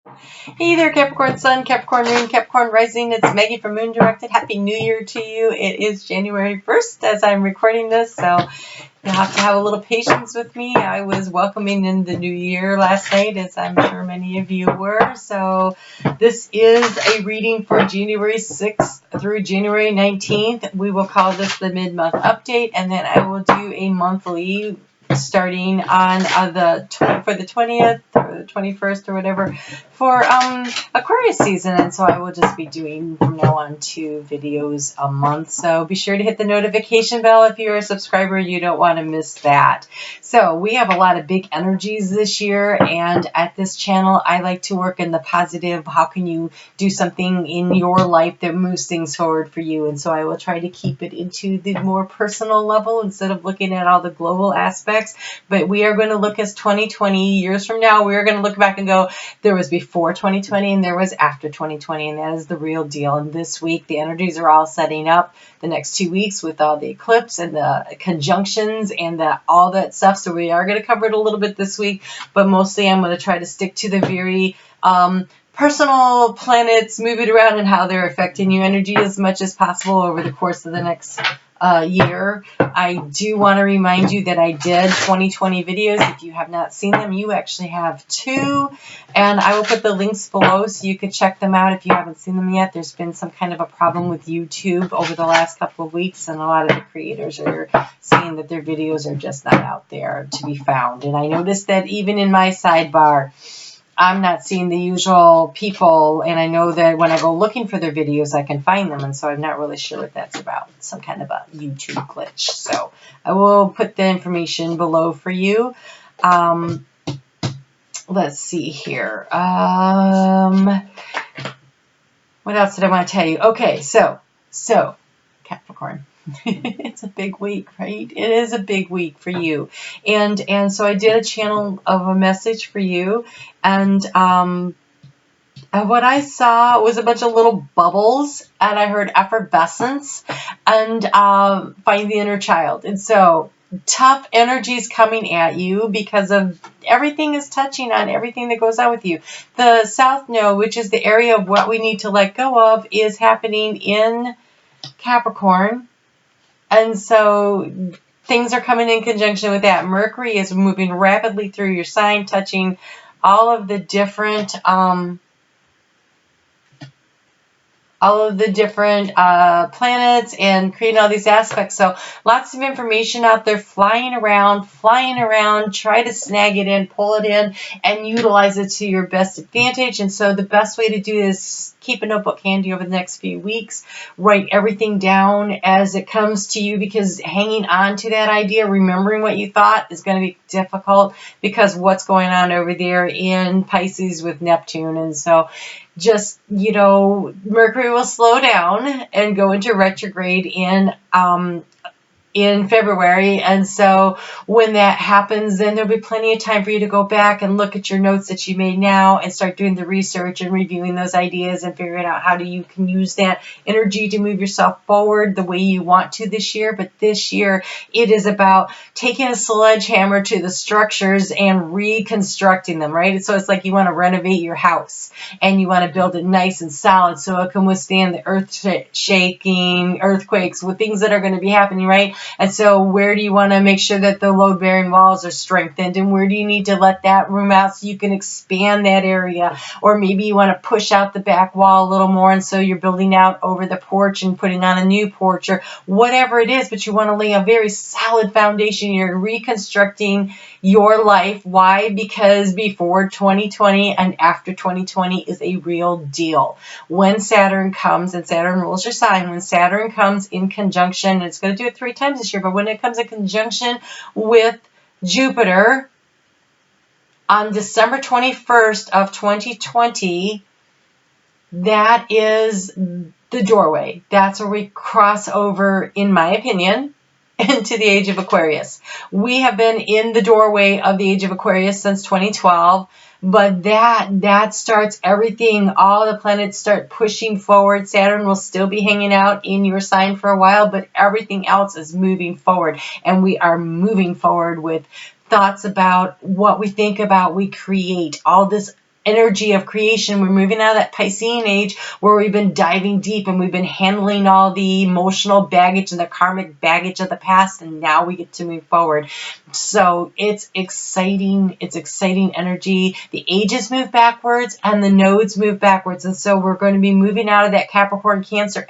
Hey there, Capricorn Sun, Capricorn Moon, Capricorn Rising. It's Maggie from Moon Directed. Happy New Year to you. It is January 1st as I'm recording this, so you'll have to have a little patience with me. I was welcoming in the new year last night, as I'm sure many of you were. So this is a reading for January 6th through January 19th. We will call this the mid-month update, and then I will do a monthly starting on the 20th or the 21st or whatever for Aquarius season. And so I will just be doing from now on 2 videos a month. So be sure to hit the notification bell if you're a subscriber. You don't want to miss that. So we have a lot of big energies this year, and at this channel I like to work in the positive. How can you do something in your life that moves things forward for you? And so I will try to keep it into the more personal level instead of looking at all the global aspects. But we are going to look as 2020 years from now. We are going to look back and go, there was before 2020 and there was after 2020, and that is the real deal. And this week the energies are all setting up the next 2 weeks with all the eclipse and the conjunctions and all that stuff. So we are going to cover it a little bit this week, but mostly I'm going to try to stick to the very personal planets moving around and how they're affecting your energy as much as possible over the course of the next year. I do want to remind you that I did 2020 videos. If you have not seen them, you actually have 2, and I will put the links below so you can check them out if you haven't seen them yet. There's been some kind of a problem with YouTube over the last couple of weeks, and a lot of the creators are saying that their videos are just not out there to be found. And I noticed that even in my sidebar, I'm not seeing the usual people, and I know that when I go looking for their videos, I can find them, and so I'm not really sure what that's about. Some kind of a YouTube glitch. So I will put the information below for you. Let's see here. What else did I want to tell you? Okay, so Capricorn. It's a big week, right? It is a big week for you. And so I did a channel of a message for you, and what I saw was a bunch of little bubbles, and I heard effervescence and find the inner child. And so tough energies coming at you because of everything is touching on everything that goes on with you. The South Node, which is the area of what we need to let go of, is happening in Capricorn. And so things are coming in conjunction with that. Mercury is moving rapidly through your sign, touching all of the different planets and creating all these aspects. So lots of information out there flying around. Try to snag it in, pull it in, and utilize it to your best advantage. And so the best way to do is keep a notebook handy over the next few weeks. Write everything down as it comes to you, because hanging on to that idea, remembering what you thought, is going to be difficult because what's going on over there in Pisces with Neptune. And so just, Mercury will slow down and go into retrograde in February. And so when that happens, then there'll be plenty of time for you to go back and look at your notes that you made now and start doing the research and reviewing those ideas and figuring out how you can use that energy to move yourself forward the way you want to this year. But this year, it is about taking a sledgehammer to the structures and reconstructing them, right? So it's like you want to renovate your house and you want to build it nice and solid so it can withstand the earth shaking, earthquakes, with things that are going to be happening, right? And so where do you want to make sure that the load-bearing walls are strengthened, and where do you need to let that room out so you can expand that area? Or maybe you want to push out the back wall a little more, and so you're building out over the porch and putting on a new porch, or whatever it is, but you want to lay a very solid foundation. You're reconstructing your life. Why? Because before 2020 and after 2020 is a real deal. When Saturn comes, and Saturn rules your sign, when Saturn comes in conjunction, and it's going to do it 3 times this year, but when it comes in conjunction with Jupiter on December 21st of 2020, that is the doorway. That's where we cross over, in my opinion, into the age of Aquarius. We have been in the doorway of the age of Aquarius since 2012. But that starts everything. All the planets start pushing forward. Saturn will still be hanging out in your sign for a while, but everything else is moving forward. And we are moving forward with thoughts about what we think about, we create. All this energy of creation. We're moving out of that Piscean age where we've been diving deep and we've been handling all the emotional baggage and the karmic baggage of the past, and now we get to move forward. So it's exciting. It's exciting energy. The ages move backwards and the nodes move backwards, and so we're going to be moving out of that Capricorn Cancer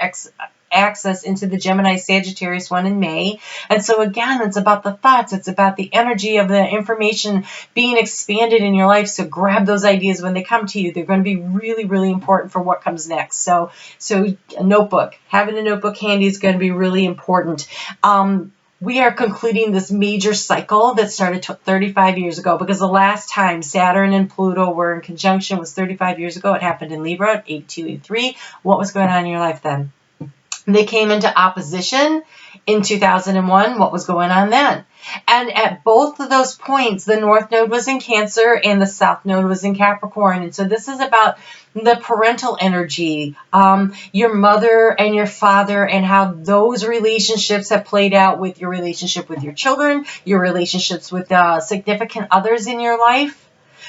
access into the Gemini Sagittarius one in May. And so again, it's about the thoughts, it's about the energy of the information being expanded in your life. So grab those ideas when they come to you. They're going to be really, really important for what comes next. So a notebook, having a notebook handy is going to be really important. We are concluding this major cycle that started 35 years ago, because the last time Saturn and Pluto were in conjunction was 35 years ago. It happened in Libra, 8283. What was going on in your life then? They came into opposition in 2001. What was going on then? And at both of those points, the North Node was in Cancer and the South Node was in Capricorn. And so this is about the parental energy, your mother and your father, and how those relationships have played out with your relationship with your children, your relationships with significant others in your life.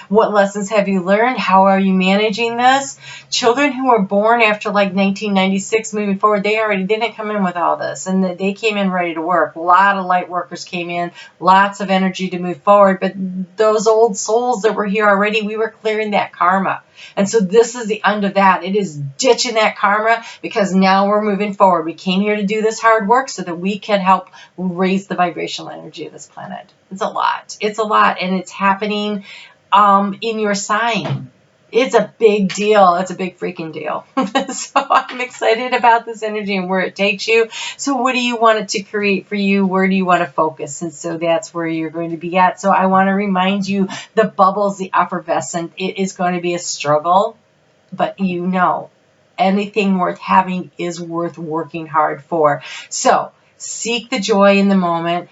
What lessons have you learned? How are you managing this? Children who were born after like 1996 moving forward, they didn't come in with all this, and they came in ready to work. A lot of light workers came in, lots of energy to move forward, but those old souls that were here already, we were clearing that karma. And so this is the end of that. It is ditching that karma, because now we're moving forward. We came here to do this hard work so that we can help raise the vibrational energy of this planet. It's a lot. It's a lot, and it's happening in your sign. It's a big deal. It's a big freaking deal. So I'm excited about this energy and where it takes you. So what do you want it to create for you? Where do you want to focus? And so that's where you're going to be at. So I want to remind you, the bubbles, the effervescent, it is going to be a struggle, but you know, anything worth having is worth working hard for. So seek the joy in the moment.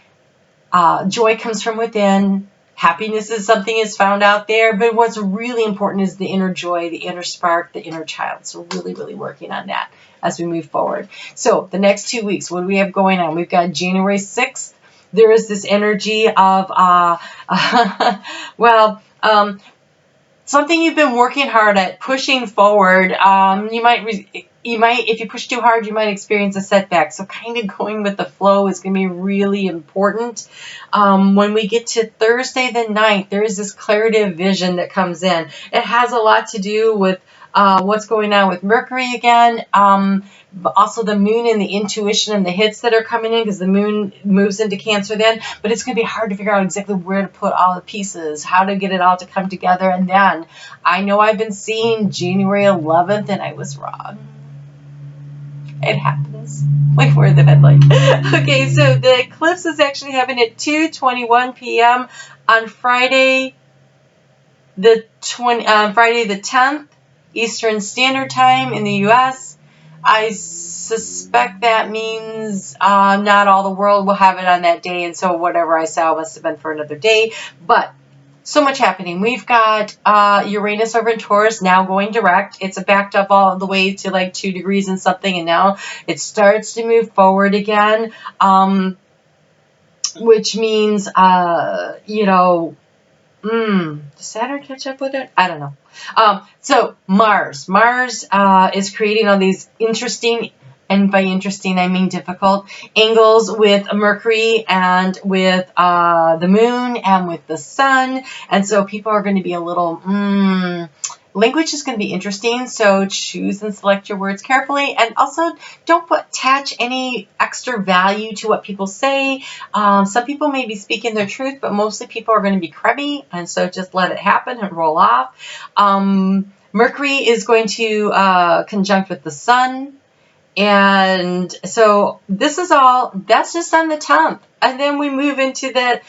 Joy comes from within. Happiness is something is found out there, but what's really important is the inner joy, the inner spark, the inner child. So really, really working on that as we move forward. So the next 2 weeks, what do we have going on? We've got January 6th. There is this energy of, something you've been working hard at, pushing forward. You might, if you push too hard, you might experience a setback. So kind of going with the flow is going to be really important. When we get to Thursday the 9th, there is this clarity of vision that comes in. It has a lot to do with what's going on with Mercury again, but also the moon and the intuition and the hits that are coming in, because the moon moves into Cancer then. But it's going to be hard to figure out exactly where to put all the pieces, how to get it all to come together. And then I know I've been seeing January 11th and I was wrong. It happens. Wait, where the bed like? Okay, so the eclipse is actually happening at 2:21 p.m. on Friday the 10th Eastern Standard Time in the U.S. I suspect that means not all the world will have it on that day, and so whatever I saw must have been for another day. But so much happening. We've got Uranus over in Taurus now going direct. It's backed up all the way to like 2 degrees and something, and now it starts to move forward again, which means, does Saturn catch up with it? I don't know. So Mars is creating all these interesting, and by interesting I mean difficult, angles with Mercury and with the moon and with the sun. And so people are going to be a little, language is going to be interesting. So choose and select your words carefully. And also don't attach any extra value to what people say. Some people may be speaking their truth, but mostly people are going to be crabby. And so just let it happen and roll off. Mercury is going to conjunct with the sun. And so this is all, that's just on the 10th. And then we move into that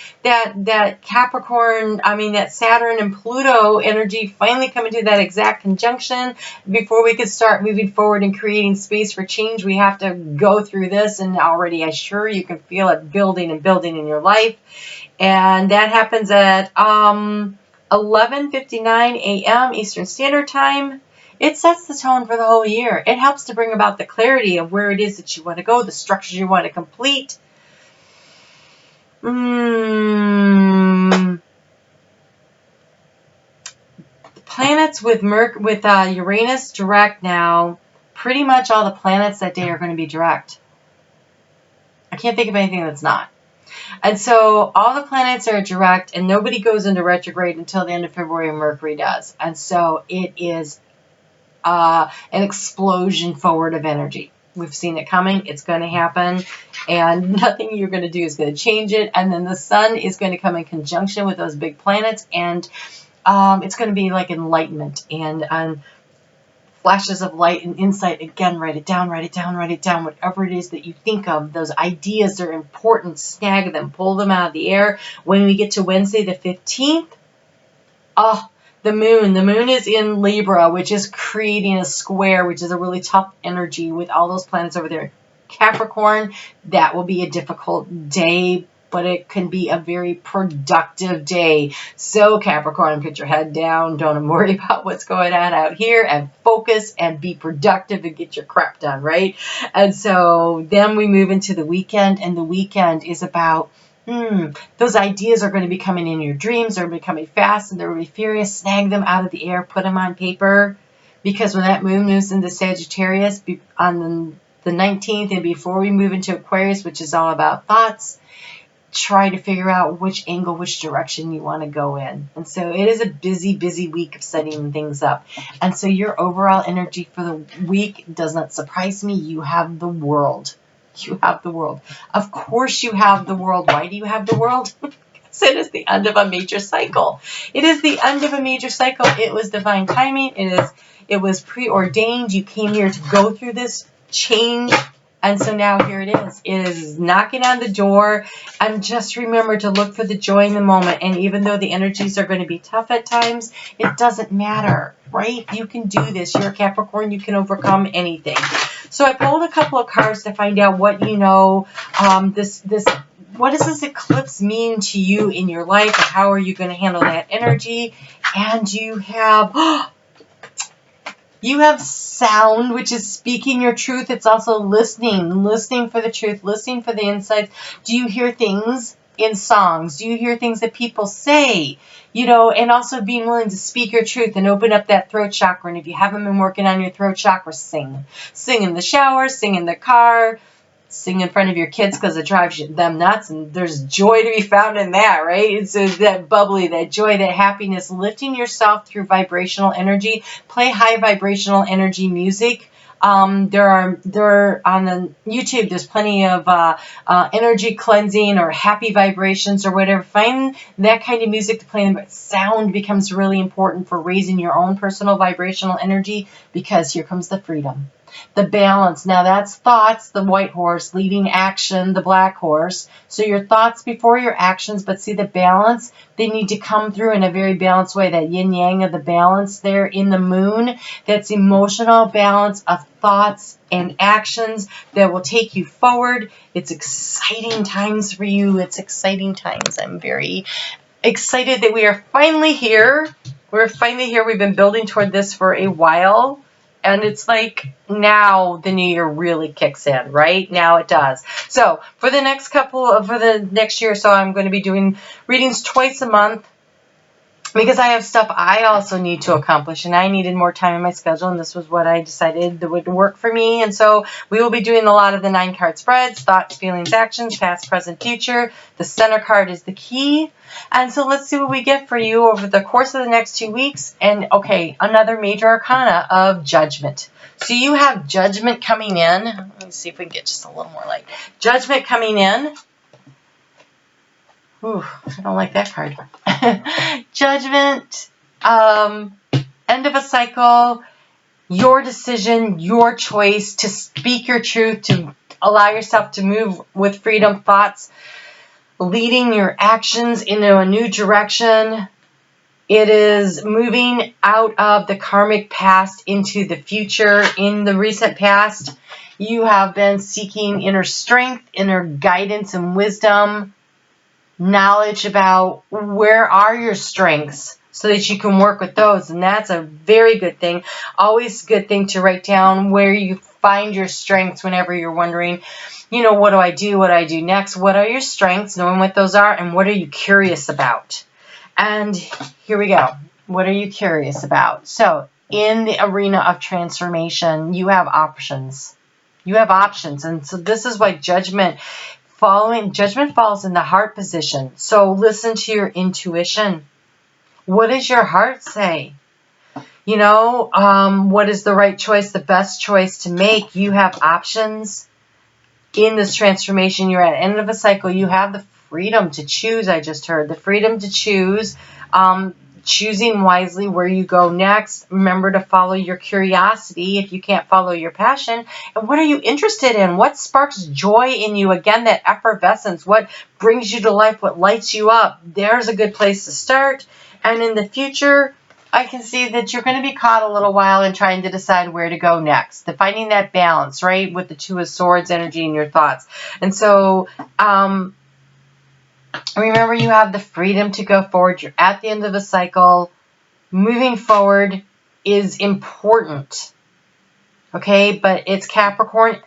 Capricorn, that Saturn and Pluto energy finally coming to that exact conjunction. Before we can start moving forward and creating space for change, we have to go through this. And already, I'm sure you can feel it building and building in your life. And that happens at 11:59 a.m. Eastern Standard Time. It sets the tone for the whole year. It helps to bring about the clarity of where it is that you want to go, the structures you want to complete. planets with Uranus direct now, pretty much all the planets that day are going to be direct. I can't think of anything that's not. And so all the planets are direct, and nobody goes into retrograde until the end of February, and Mercury does. And so it is an explosion forward of energy. We've seen it coming. It's going to happen, and nothing you're going to do is going to change it. And then the sun is going to come in conjunction with those big planets, and it's going to be like enlightenment and flashes of light and insight. Again, write it down, write it down, write it down. Whatever it is that you think of, those ideas are important. Snag them, pull them out of the air. When we get to Wednesday the 15th, the moon is in Libra, which is creating a square, which is a really tough energy with all those planets over there. Capricorn, that will be a difficult day, but it can be a very productive day. So Capricorn, put your head down. Don't worry about what's going on out here, and focus and be productive and get your crap done, right? And so then we move into the weekend, and the weekend is about those ideas are going to be coming in your dreams. They're going to be coming fast, and they're going to be furious. Snag them out of the air, put them on paper, because when that moon moves into Sagittarius on the 19th, and before we move into Aquarius, which is all about thoughts, try to figure out which angle, which direction you want to go in. And so it is a busy, busy week of setting things up. And so your overall energy for the week does not surprise me. You have the world. You have the world. Of course you have the world. Why do you have the world? Because it is the end of a major cycle. It is the end of a major cycle. It was divine timing. It was preordained. You came here to go through this change. And so now here it is. It is knocking on the door. And just remember to look for the joy in the moment. And even though the energies are going to be tough at times, it doesn't matter, right? You can do this. You're a Capricorn. You can overcome anything. So I pulled a couple of cards to find out what you know. What does this eclipse mean to you in your life? And how are you going to handle that energy? And you have... You have sound, which is speaking your truth. It's also listening for the truth, listening for the insights. Do you hear things in songs? Do you hear things that people say? You know, and also being willing to speak your truth and open up that throat chakra. And if you haven't been working on your throat chakra, sing. Sing in the shower, sing in the car, sing in front of your kids because it drives them nuts, and there's joy to be found in that, right? It's that bubbly, that joy, that happiness, lifting yourself through vibrational energy. Play high vibrational energy music. There are on the YouTube, there's plenty of energy cleansing or happy vibrations or whatever. Find that kind of music to play. But sound becomes really important for raising your own personal vibrational energy, because here comes the freedom. The balance. Now that's thoughts, the white horse, leading action, the black horse. So your thoughts before your actions, but see the balance, they need to come through in a very balanced way. That yin yang of the balance there in the moon, that's emotional balance of thoughts and actions that will take you forward. It's exciting times for you. It's exciting times. I'm very excited that we are finally here. We're finally here. We've been building toward this for a while. And it's like now the new year really kicks in, right? Now it does. So for the next year or so, I'm going to be doing readings twice a month, because I have stuff I also need to accomplish, and I needed more time in my schedule, and this was what I decided that would work for me. And so we will be doing a lot of the 9-card spreads: thoughts, feelings, actions, past, present, future. The center card is the key. And so let's see what we get for you over the course of the next 2 weeks. And okay, another major arcana of judgment. So you have judgment coming in. Let me see if we can get just a little more light. Judgment coming in. Ooh, I don't like that card. Judgment, end of a cycle, your decision, your choice to speak your truth, to allow yourself to move with freedom, thoughts, leading your actions into a new direction. It is moving out of the karmic past into the future. In the recent past, you have been seeking inner strength, inner guidance and wisdom, knowledge about where are your strengths so that you can work with those. And that's a very good thing. Always a good thing to write down where you find your strengths whenever you're wondering, you know, what do I do? What do I do next? What are your strengths? Knowing what those are, and what are you curious about? And here we go. What are you curious about? So in the arena of transformation, you have options. You have options. And so this is why judgment falls in the heart position. So listen to your intuition. What does your heart say? You know, what is the right choice, the best choice to make? You have options in this transformation. You're at the end of a cycle. You have the freedom to choose. I just heard the freedom to choose, choosing wisely where you go next. Remember to follow your curiosity if you can't follow your passion. And what are you interested in? What sparks joy in you? Again, that effervescence. What brings you to life? What lights you up? There's a good place to start. And in the future, I can see that you're going to be caught a little while in trying to decide where to go next. Finding that balance, right, with the Two of Swords energy in your thoughts. And so remember, you have the freedom to go forward. You're at the end of a cycle. Moving forward is important, okay? But it's Capricorn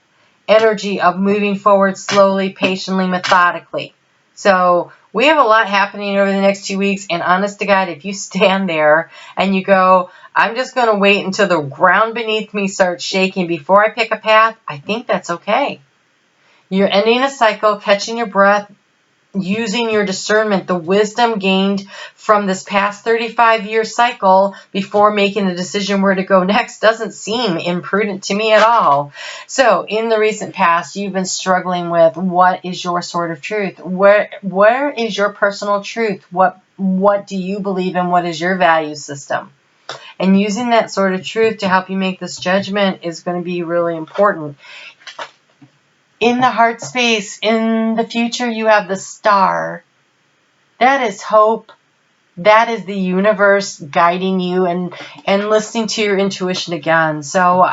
energy of moving forward slowly, patiently, methodically. So we have a lot happening over the next 2 weeks, and honest to God, if you stand there and you go, I'm just going to wait until the ground beneath me starts shaking before I pick a path, I think that's okay. You're ending a cycle, catching your breath, using your discernment, the wisdom gained from this past 35-year cycle before making a decision where to go next doesn't seem imprudent to me at all. So in the recent past, you've been struggling with what is your sort of truth? Where is your personal truth? What do you believe in? What is your value system? And using that sort of truth to help you make this judgment is going to be really important. In the heart space, in the future, you have the star. That is hope. That is the universe guiding you and listening to your intuition again. So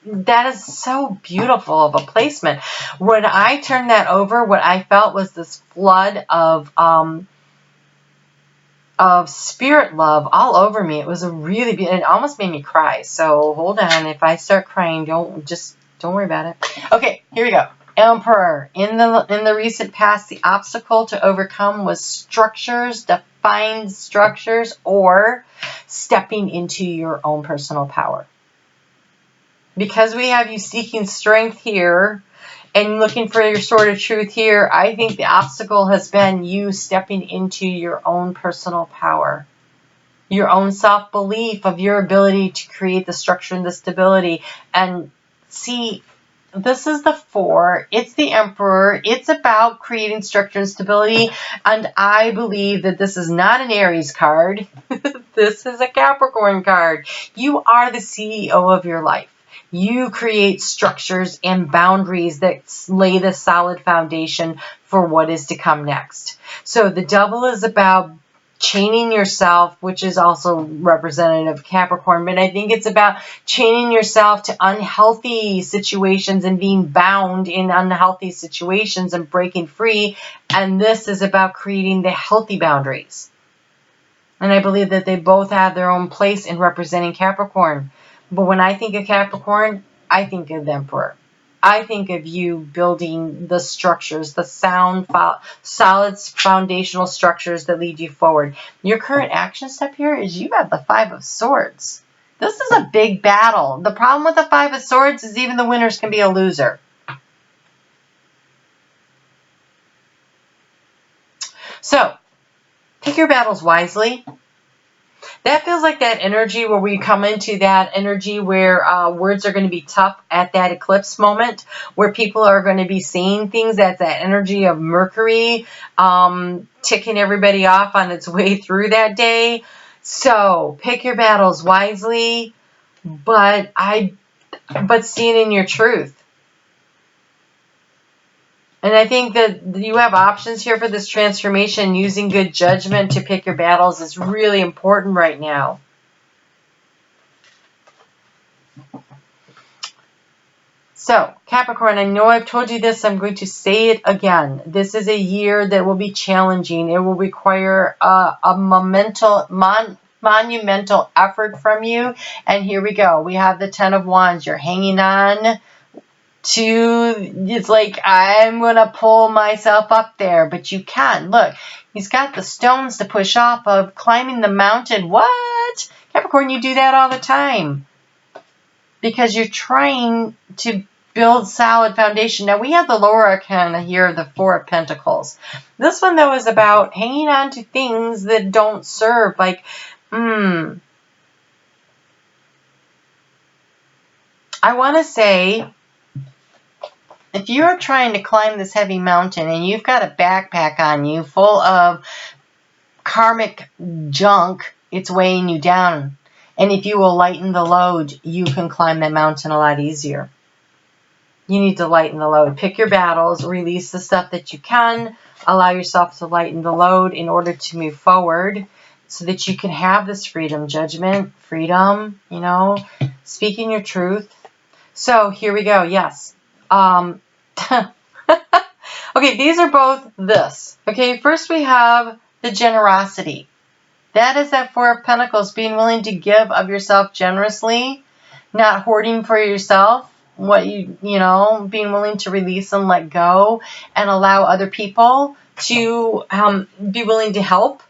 that is so beautiful of a placement. When I turned that over, what I felt was this flood of spirit love all over me. It was a really beautiful, it almost made me cry. So hold on. If I start crying, don't worry about it. Okay, here we go. Emperor. In the recent past, the obstacle to overcome was structures, defined structures, or stepping into your own personal power. Because we have you seeking strength here and looking for your sort of truth here, I think the obstacle has been you stepping into your own personal power. Your own self-belief of your ability to create the structure and the stability. And see, this is the 4. It's the Emperor. It's about creating structure and stability. And I believe that this is not an Aries card. This is a Capricorn card. You are the CEO of your life. You create structures and boundaries that lay the solid foundation for what is to come next. So the Devil is about chaining yourself, which is also representative of Capricorn, but I think it's about chaining yourself to unhealthy situations and being bound in unhealthy situations and breaking free. And this is about creating the healthy boundaries. And I believe that they both have their own place in representing Capricorn. But when I think of Capricorn, I think of the Emperor. I think of you building the structures, the sound, solid foundational structures that lead you forward. Your current action step here is you have the 5 of Swords. This is a big battle. The problem with the 5 of Swords is even the winners can be a loser. So, pick your battles wisely. That feels like that energy where we come into that energy where words are going to be tough at that eclipse moment, where people are going to be saying things. That's that energy of Mercury ticking everybody off on its way through that day. So pick your battles wisely, but stand in your truth. And I think that you have options here for this transformation. Using good judgment to pick your battles is really important right now. So, Capricorn, I know I've told you this. I'm going to say it again. This is a year that will be challenging. It will require a monumental effort from you. And here we go. We have the 10 of Wands. You're hanging on. it's like, I'm going to pull myself up there, but you can't. Look, he's got the stones to push off of, climbing the mountain. What? Capricorn, you do that all the time because you're trying to build solid foundation. Now, we have the lower arcana here, the Four of Pentacles. This one, though, is about hanging on to things that don't serve. Like, I want to say, if you're trying to climb this heavy mountain and you've got a backpack on you full of karmic junk, it's weighing you down. And if you will lighten the load, you can climb that mountain a lot easier. You need to lighten the load. Pick your battles, release the stuff that you can, allow yourself to lighten the load in order to move forward so that you can have this freedom, judgment, freedom, speaking your truth. So here we go. Yes. Okay, these are both this. Okay, first we have the generosity. That is that Four of Pentacles, being willing to give of yourself generously, not hoarding for yourself, being willing to release and let go and allow other people to be willing to help.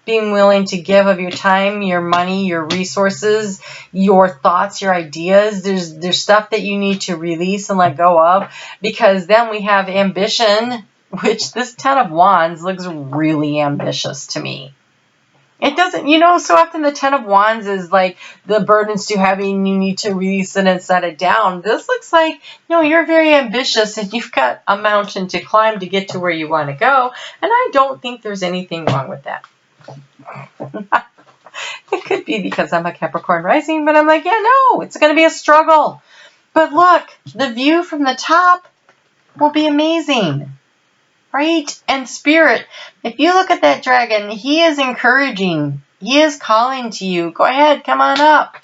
Being willing to give of your time, your money, your resources, your thoughts, your ideas. There's stuff that you need to release and let go of, because then we have ambition, which this Ten of Wands looks really ambitious to me. It doesn't, so often the Ten of Wands is like the burden's too heavy and you need to release it and set it down. This looks like, you're very ambitious and you've got a mountain to climb to get to where you want to go. And I don't think there's anything wrong with that. It could be because I'm a Capricorn rising, but I'm like, it's going to be a struggle. But look, the view from the top will be amazing, right? And Spirit, if you look at that dragon, he is encouraging. He is calling to you. Go ahead, come on up.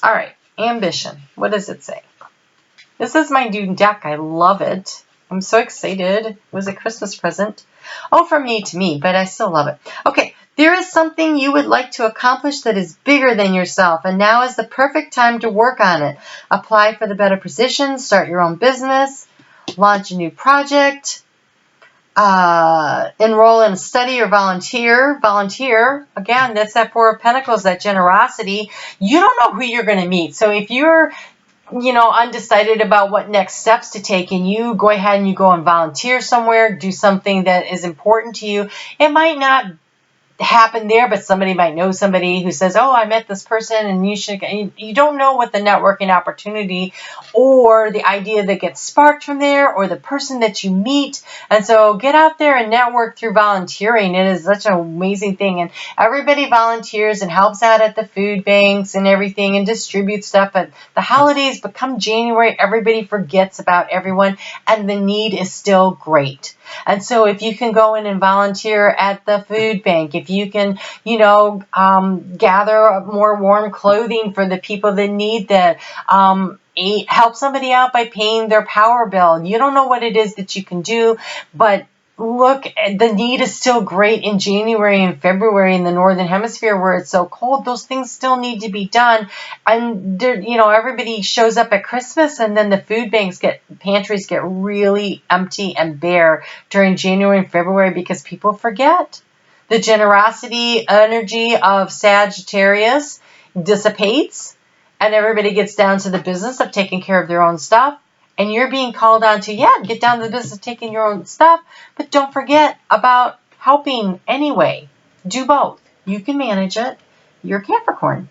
All right, ambition. What does it say? This is my new deck. I love it. I'm so excited. It was a Christmas present. Oh, from me to me, but I still love it. Okay, there is something you would like to accomplish that is bigger than yourself, and now is the perfect time to work on it. Apply for the better position, start your own business, launch a new project, enroll in a study or volunteer. Volunteer, again, that's that Four of Pentacles, that generosity. You don't know who you're going to meet. So if you're undecided about what next steps to take, and you go ahead and you go and volunteer somewhere, do something that is important to you, it might not happen there, but somebody might know somebody who says, I met this person, and you don't know what the networking opportunity or the idea that gets sparked from there, or the person that you meet. And so get out there and network through volunteering. It is such an amazing thing. And everybody volunteers and helps out at the food banks and everything and distributes stuff at the holidays. But come January, everybody forgets about everyone, and the need is still great. And so if you can go in and volunteer at the food bank, if you can, gather more warm clothing for the people that need that, help somebody out by paying their power bill. You don't know what it is that you can do, but look, the need is still great in January and February in the Northern Hemisphere where it's so cold. Those things still need to be done. And, everybody shows up at Christmas, and then the food pantries get really empty and bare during January and February because people forget. The generosity energy of Sagittarius dissipates, and everybody gets down to the business of taking care of their own stuff. And you're being called on to, get down to the business of taking your own stuff, but don't forget about helping anyway. Do both. You can manage it. You're Capricorn.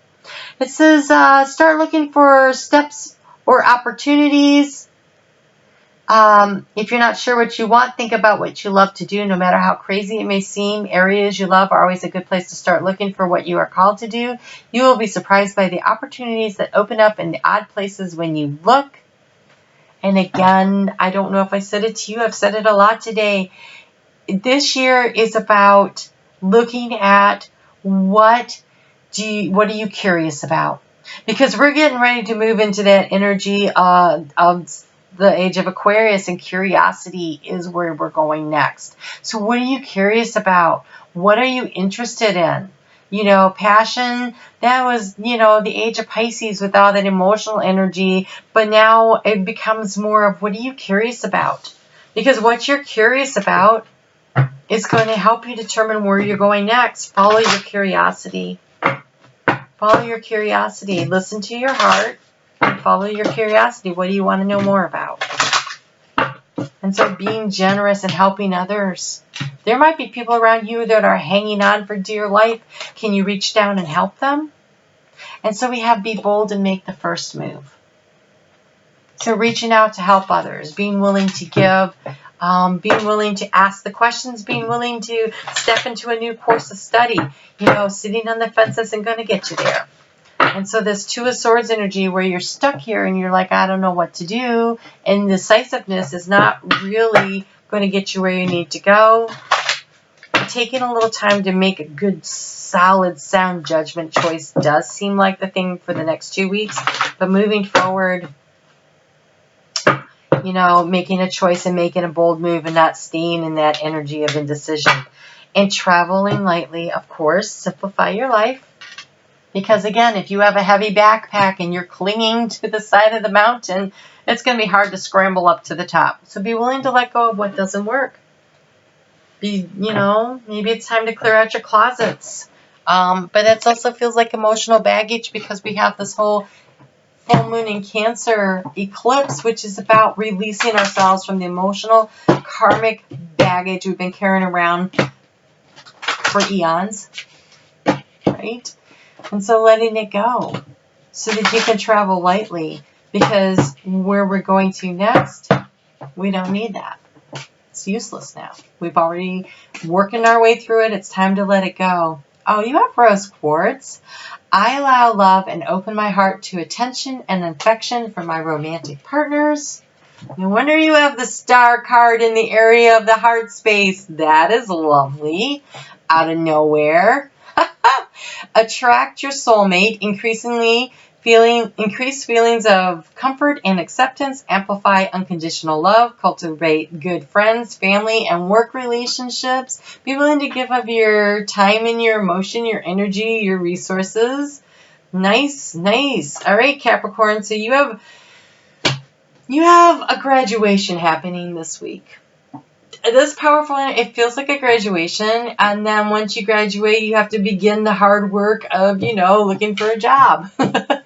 It says, start looking for steps or opportunities. If you're not sure what you want, think about what you love to do. No matter how crazy it may seem, areas you love are always a good place to start looking for what you are called to do. You will be surprised by the opportunities that open up in the odd places when you look. And again, I don't know if I said it to you. I've said it a lot today. This year is about looking at what are you curious about? Because we're getting ready to move into that energy of the age of Aquarius, and curiosity is where we're going next. So what are you curious about? What are you interested in? Passion, that was, the age of Pisces with all that emotional energy. But now it becomes more of, what are you curious about? Because what you're curious about is going to help you determine where you're going next. Follow your curiosity. Follow your curiosity. Listen to your heart and follow your curiosity. What do you want to know more about? And so being generous and helping others. There might be people around you that are hanging on for dear life. Can you reach down and help them? And so we have be bold and make the first move. So reaching out to help others, being willing to give, being willing to ask the questions, being willing to step into a new course of study. Sitting on the fence isn't going to get you there. And so this Two of Swords energy where you're stuck here and you're like, I don't know what to do. And decisiveness is not really going to get you where you need to go. Taking a little time to make a good, solid, sound judgment choice does seem like the thing for the next 2 weeks. But moving forward, making a choice and making a bold move and not staying in that energy of indecision. And traveling lightly, of course, simplify your life. Because again, if you have a heavy backpack and you're clinging to the side of the mountain, it's going to be hard to scramble up to the top. So be willing to let go of what doesn't work. Maybe it's time to clear out your closets. But that also feels like emotional baggage because we have this whole full moon in Cancer eclipse, which is about releasing ourselves from the emotional karmic baggage we've been carrying around for eons, right? And so letting it go so that you can travel lightly, because where we're going to next, we don't need that. It's useless now. We've already working our way through it. It's time to let it go. Oh, you have rose quartz. I allow love and open my heart to attention and affection from my romantic partners. No wonder you have the star card in the area of the heart space. That is lovely. Out of nowhere. Attract your soulmate, increased feelings of comfort and acceptance, amplify unconditional love, cultivate good friends, family, and work relationships. Be willing to give of your time and your emotion, your energy, your resources. Nice. All right, Capricorn. So you have a graduation happening this week. This powerful, it feels like a graduation, and then once you graduate, you have to begin the hard work of, looking for a job,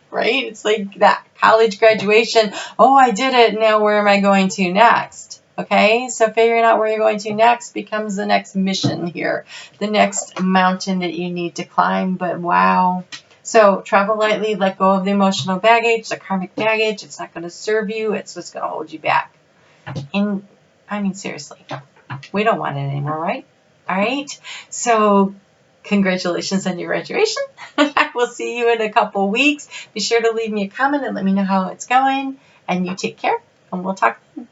right? It's like that college graduation. Oh, I did it. Now where am I going to next? Okay, so figuring out where you're going to next becomes the next mission here, the next mountain that you need to climb. But wow. So travel lightly, let go of the emotional baggage, the karmic baggage. It's not going to serve you. It's just going to hold you back. Seriously, we don't want it anymore, right? All right. So congratulations on your graduation. I will see you in a couple weeks. Be sure to leave me a comment and let me know how it's going. And you take care, and we'll talk then.